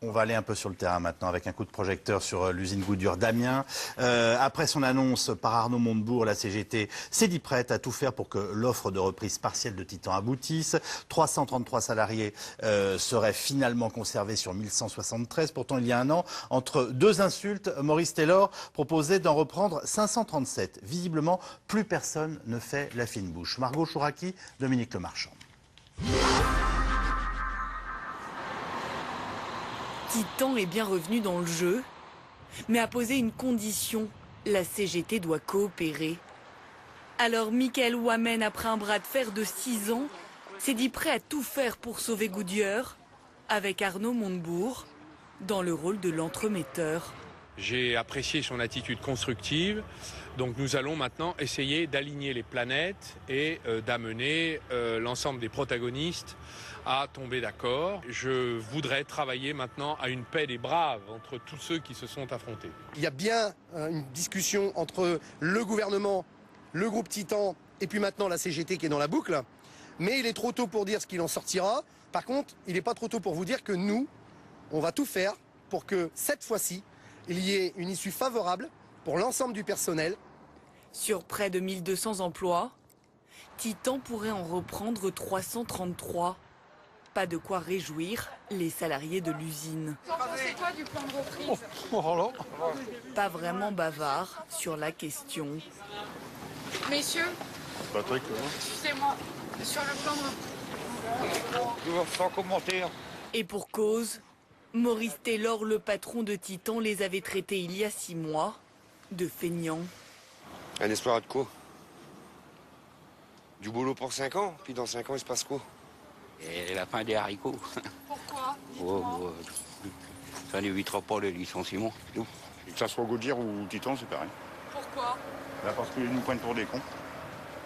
On va aller un peu sur le terrain maintenant avec un coup de projecteur sur l'usine Goodyear d'Amiens. Après son annonce par Arnaud Montebourg, la CGT s'est dit prête à tout faire pour que l'offre de reprise partielle de Titan aboutisse. 333 salariés seraient finalement conservés sur 1173. Pourtant, il y a un an, entre deux insultes, Maurice Taylor proposait d'en reprendre 537. Visiblement, plus personne ne fait la fine bouche. Margot Chouraki, Dominique Lemarchand. Titan est bien revenu dans le jeu, mais a posé une condition. La CGT doit coopérer. Alors Michael Ouamen, après un bras de fer de 6 ans, s'est dit prêt à tout faire pour sauver Goodyear, avec Arnaud Montebourg, dans le rôle de l'entremetteur. J'ai apprécié son attitude constructive, donc nous allons maintenant essayer d'aligner les planètes et d'amener l'ensemble des protagonistes à tomber d'accord. Je voudrais travailler maintenant à une paix des braves entre tous ceux qui se sont affrontés. Il y a bien une discussion entre le gouvernement, le groupe Titan et puis maintenant la CGT qui est dans la boucle. Mais il est trop tôt pour dire ce qu'il en sortira. Par contre, il n'est pas trop tôt pour vous dire que nous, on va tout faire pour que cette fois-ci, il y ait une issue favorable pour l'ensemble du personnel. Sur près de 1200 emplois, Titan pourrait en reprendre 333. Pas de quoi réjouir les salariés de l'usine. C'est quoi du plan de reprise? Pas vraiment bavard sur la question. Messieurs, excusez-moi, sur le plan de reprise. Sans commentaire. Et pour cause, Maurice Taylor, le patron de Titan, les avait traités il y a 6 mois de feignants. Un espoir de quoi? Du boulot pour 5 ans, puis dans 5 ans, il se passe quoi? Et la fin des haricots. Pourquoi? Ça n'évitera pas le licenciement. Que ça soit Goodyear ou Titan, c'est pareil. Pourquoi? Là, parce qu'ils nous prennent pour des cons.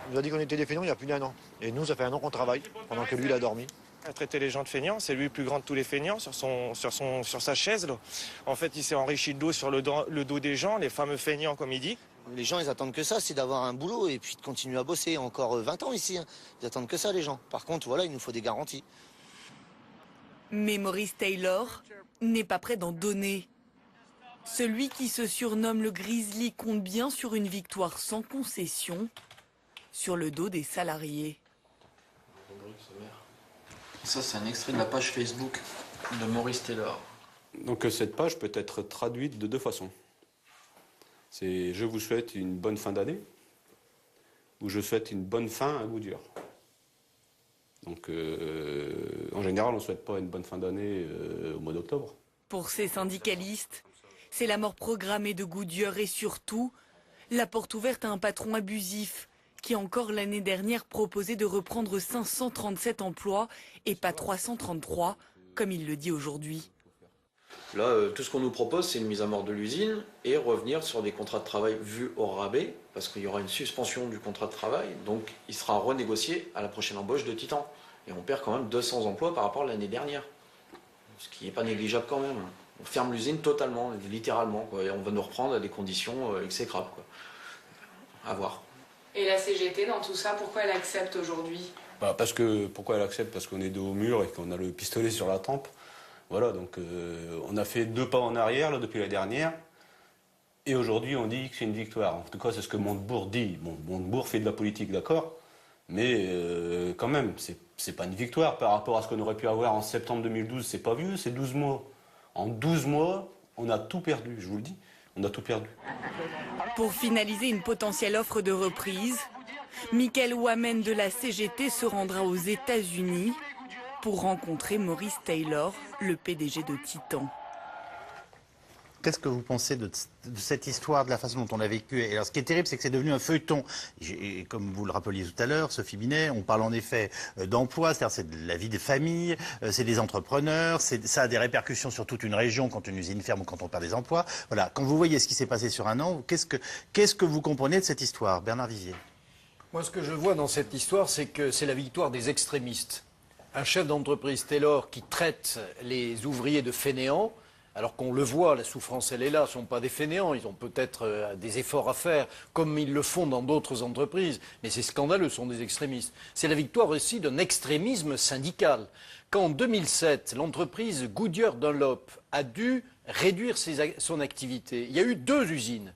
Il nous a dit qu'on était des feignants il y a plus d'1 an. Et nous, ça fait 1 an qu'on travaille, pendant que lui, il a dormi. À traiter les gens de feignants, c'est lui le plus grand de tous les feignants sur sa chaise. Là. En fait, il s'est enrichi de dos sur le dos des gens, les fameux feignants, comme il dit. Les gens, ils attendent que ça, c'est d'avoir un boulot et puis de continuer à bosser. Encore 20 ans ici, hein. Ils attendent que ça, les gens. Par contre, voilà, il nous faut des garanties. Mais Maurice Taylor n'est pas prêt d'en donner. Celui qui se surnomme le Grizzly compte bien sur une victoire sans concession sur le dos des salariés. Ça, c'est un extrait de la page Facebook de Maurice Taylor. Donc cette page peut être traduite de 2 façons. C'est « Je vous souhaite une bonne fin d'année » ou « Je souhaite une bonne fin à Goodyear ». Donc en général, on ne souhaite pas une bonne fin d'année au mois d'octobre. Pour ces syndicalistes, c'est la mort programmée de Goodyear et surtout la porte ouverte à un patron abusif qui encore l'année dernière proposait de reprendre 537 emplois et pas 333, comme il le dit aujourd'hui. Là, tout ce qu'on nous propose, c'est une mise à mort de l'usine et revenir sur des contrats de travail vus au rabais, parce qu'il y aura une suspension du contrat de travail, donc il sera renégocié à la prochaine embauche de Titan. Et on perd quand même 200 emplois par rapport à l'année dernière, ce qui n'est pas négligeable quand même. On ferme l'usine totalement, littéralement, quoi, et on va nous reprendre à des conditions exécrables, quoi. À voir. Et la CGT, dans tout ça, pourquoi elle accepte aujourd'hui? Pourquoi elle accepte? Parce qu'on est dos au mur et qu'on a le pistolet sur la tempe. Voilà, donc on a fait 2 pas en arrière là, depuis la dernière. Et aujourd'hui, on dit que c'est une victoire. En tout cas, c'est ce que Montebourg dit. Bon, Montebourg fait de la politique, d'accord. Mais quand même, c'est pas une victoire par rapport à ce qu'on aurait pu avoir en septembre 2012. C'est pas vieux, c'est 12 mois. En 12 mois, on a tout perdu, je vous le dis. On a tout perdu. Pour finaliser une potentielle offre de reprise, Michael Ouamen de la CGT se rendra aux États-Unis pour rencontrer Maurice Taylor, le PDG de Titan. Qu'est-ce que vous pensez de cette histoire, de la façon dont on l'a vécue? Et alors, ce qui est terrible, c'est que c'est devenu un feuilleton. Et comme vous le rappeliez tout à l'heure, Sophie Binet, on parle en effet d'emploi, c'est-à-dire c'est de la vie des familles, c'est des entrepreneurs, ça a des répercussions sur toute une région quand une usine ferme ou quand on perd des emplois. Voilà, quand vous voyez ce qui s'est passé sur 1 an, qu'est-ce que vous comprenez de cette histoire, Bernard Vivier? Moi, ce que je vois dans cette histoire, c'est que c'est la victoire des extrémistes. Un chef d'entreprise Taylor qui traite les ouvriers de fainéants, Alors qu'on le voit, la souffrance, elle est là. Ce ne sont pas des fainéants. Ils ont peut-être des efforts à faire, comme ils le font dans d'autres entreprises. Mais c'est scandaleux, ce sont des extrémistes. C'est la victoire aussi d'un extrémisme syndical. Quand en 2007, l'entreprise Goodyear Dunlop a dû réduire son activité, il y a eu 2 usines.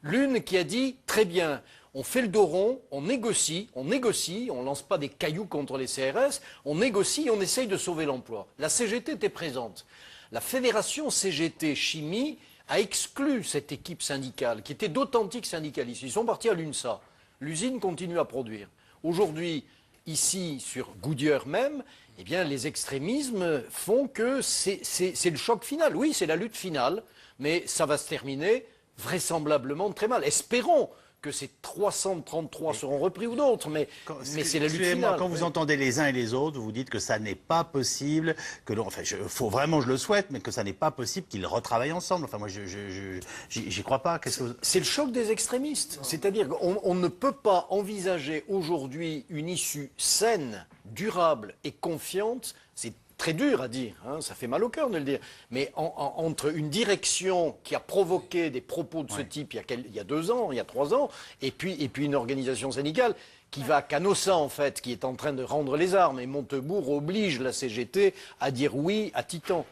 L'une qui a dit, très bien, on fait le dos rond, on négocie, on ne lance pas des cailloux contre les CRS, on négocie, on essaye de sauver l'emploi. La CGT était présente. La fédération CGT Chimie a exclu cette équipe syndicale, qui était d'authentiques syndicalistes. Ils sont partis à l'UNSA. L'usine continue à produire. Aujourd'hui, ici, sur Goodyear même, eh bien, les extrémismes font que c'est le choc final. Oui, c'est la lutte finale, mais ça va se terminer vraisemblablement très mal. Espérons que ces 333 seront repris ou d'autres, mais c'est la lutte finale. Quand vous entendez les uns et les autres, vous dites que ça n'est pas possible, que faut vraiment, je le souhaite, mais que ça n'est pas possible qu'ils retravaillent ensemble. Enfin, moi, j'y crois pas. C'est le choc des extrémistes. C'est-à-dire qu'on ne peut pas envisager aujourd'hui une issue saine, durable et confiante. C'est très dur à dire, hein, ça fait mal au cœur de le dire, mais entre une direction qui a provoqué des propos de ce type il y a 2 ans, il y a 3 ans, et puis une organisation syndicale qui va à Canossa, en fait, qui est en train de rendre les armes, et Montebourg oblige la CGT à dire oui à Titan.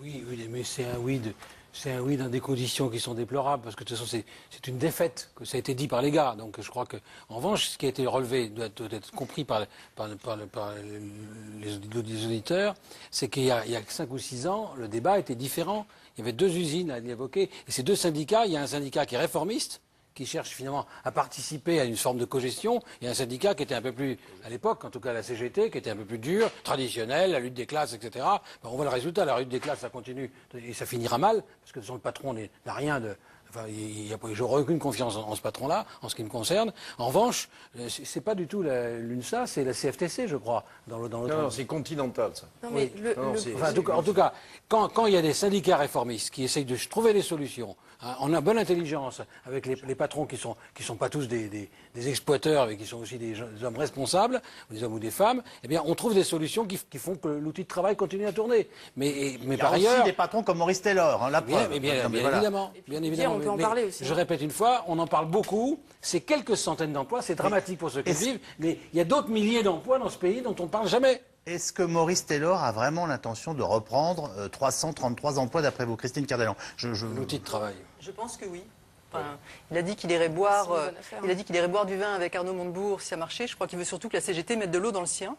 Oui, mais c'est un oui dans des conditions qui sont déplorables, parce que de toute façon, c'est une défaite, que ça a été dit par les gars. Donc je crois que, en revanche, ce qui a été relevé doit être compris par les auditeurs, c'est qu'il y a 5 ou 6 ans, le débat était différent. Il y avait 2 usines à évoquer, et ces 2 syndicats, il y a un syndicat qui est réformiste, qui cherche finalement à participer à une forme de cogestion, et un syndicat qui était un peu plus, à l'époque, en tout cas la CGT, qui était un peu plus dur, traditionnel, la lutte des classes, etc. Ben, on voit le résultat, la lutte des classes, ça continue, et ça finira mal, parce que de toute façon, le patron n'a rien de... Enfin, j'aurais aucune confiance en ce patron-là, en ce qui me concerne. En revanche, c'est pas du tout l'UNSA, c'est la CFTC, je crois, dans l'autre. Non, c'est Continental, ça. Non, mais en tout cas, quand il y a des syndicats réformistes qui essayent de trouver des solutions, hein, on a bonne intelligence avec les patrons qui sont pas tous des exploiteurs, mais qui sont aussi des hommes responsables, des hommes ou des femmes, eh bien, on trouve des solutions qui font que l'outil de travail continue à tourner. Mais par ailleurs, il y a aussi des patrons comme Maurice Taylor, hein, la preuve. Bien évidemment. On peut en parler aussi. Je répète une fois, on en parle beaucoup. C'est quelques centaines d'emplois, c'est dramatique pour ceux qui vivent. Mais il y a d'autres milliers d'emplois dans ce pays dont on ne parle jamais. Est-ce que Maurice Taylor a vraiment l'intention de reprendre 333 emplois d'après vous, Christine Cardellan? L'outil de travail. Je pense que oui. Enfin, il a dit qu'il irait boire. Il a dit qu'il irait boire du vin avec Arnaud Montebourg si ça marchait. Je crois qu'il veut surtout que la CGT mette de l'eau dans le sien.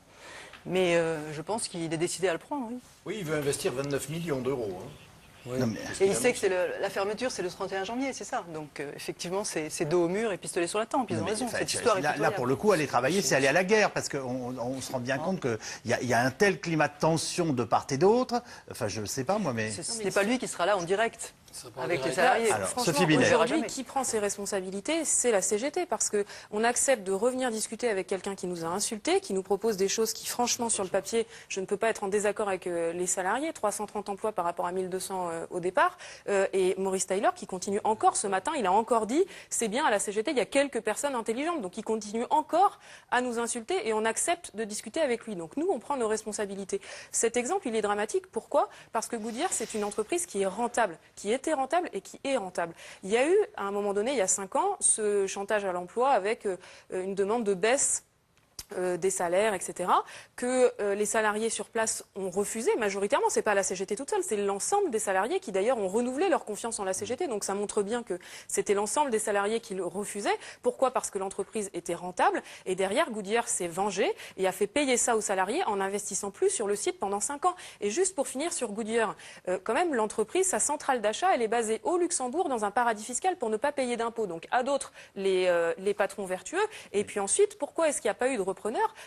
Mais je pense qu'il est décidé à le prendre. Oui, oui, il veut investir 29 millions d'euros. Hein. Oui. Et il sait que la fermeture, c'est le 31 janvier, c'est ça. Donc, effectivement, c'est dos au mur et pistolet sur la tempe. Ils ont raison. Cette histoire est là, pour le coup, aller travailler, c'est aller à la guerre, parce qu'on se rend bien compte qu'il y a un tel climat de tension de part et d'autre. Enfin, je ne sais pas, moi, mais... Ce n'est pas lui qui sera là en direct. Avec les salariés. Alors, franchement, aujourd'hui, qui prend ses responsabilités, c'est la CGT, parce qu'on accepte de revenir discuter avec quelqu'un qui nous a insultés, qui nous propose des choses qui, franchement, sur le papier, je ne peux pas être en désaccord avec les salariés, 330 emplois par rapport à 1200 au départ, et Maurice Taylor qui continue encore ce matin, il a encore dit, c'est bien, à la CGT, il y a quelques personnes intelligentes, donc il continue encore à nous insulter, et on accepte de discuter avec lui. Donc nous, on prend nos responsabilités. Cet exemple, il est dramatique. Pourquoi? Parce que Goodyear, c'est une entreprise qui est rentable, qui était rentable et qui est rentable. Il y a eu, à un moment donné, il y a 5 ans, ce chantage à l'emploi avec une demande de baisse des salaires, etc., que les salariés sur place ont refusé majoritairement. C'est pas la CGT toute seule, c'est l'ensemble des salariés qui d'ailleurs ont renouvelé leur confiance en la CGT. Donc ça montre bien que c'était l'ensemble des salariés qui le refusaient. Pourquoi? Parce que l'entreprise était rentable et derrière Goodyear s'est vengé et a fait payer ça aux salariés en n'investissant plus sur le site pendant 5 ans. Et juste pour finir sur Goodyear, quand même l'entreprise, sa centrale d'achat, elle est basée au Luxembourg dans un paradis fiscal pour ne pas payer d'impôts. Donc à d'autres les patrons vertueux. Et puis ensuite, pourquoi est-ce qu'il n'y a pas eu de repreneur?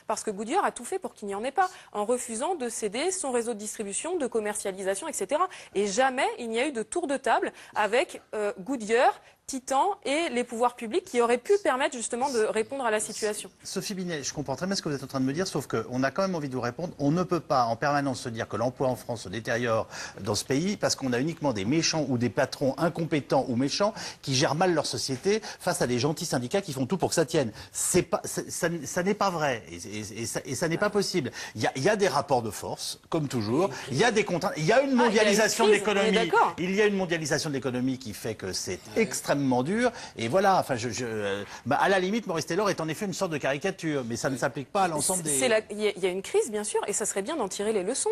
Parce que Goodyear a tout fait pour qu'il n'y en ait pas, en refusant de céder son réseau de distribution, de commercialisation, etc. Et jamais il n'y a eu de tour de table avec Goodyear Titan et les pouvoirs publics qui auraient pu permettre justement de répondre à la situation. Sophie Binet, je comprends très bien ce que vous êtes en train de me dire, sauf qu'on a quand même envie de vous répondre. On ne peut pas en permanence se dire que l'emploi en France se détériore dans ce pays parce qu'on a uniquement des méchants ou des patrons incompétents ou méchants qui gèrent mal leur société face à des gentils syndicats qui font tout pour que ça tienne. Ça n'est pas vrai et ça n'est pas possible. Il y a des rapports de force, comme toujours. Il y a des contraintes. Il y a une mondialisation de l'économie. Il y a une mondialisation de l'économie qui fait que c'est extrêmement dur, et voilà, enfin, à la limite, Maurice Taylor est en effet une sorte de caricature, mais ça ne s'applique pas à l'ensemble des... Il y a une crise, bien sûr, et ça serait bien d'en tirer les leçons.